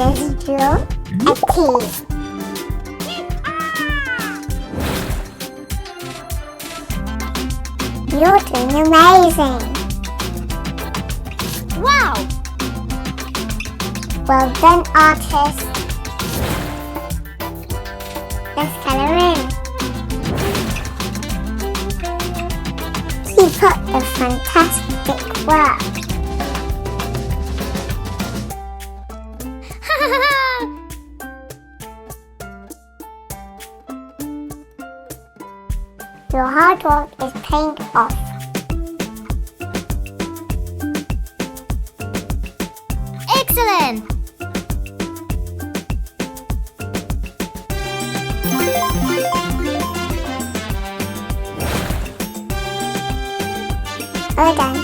industrial active. You're doing amazing. Wow! Well done, artist. Let's color in. Keep up the fantastic work. Your hard work is paying off. Excellent! Well done.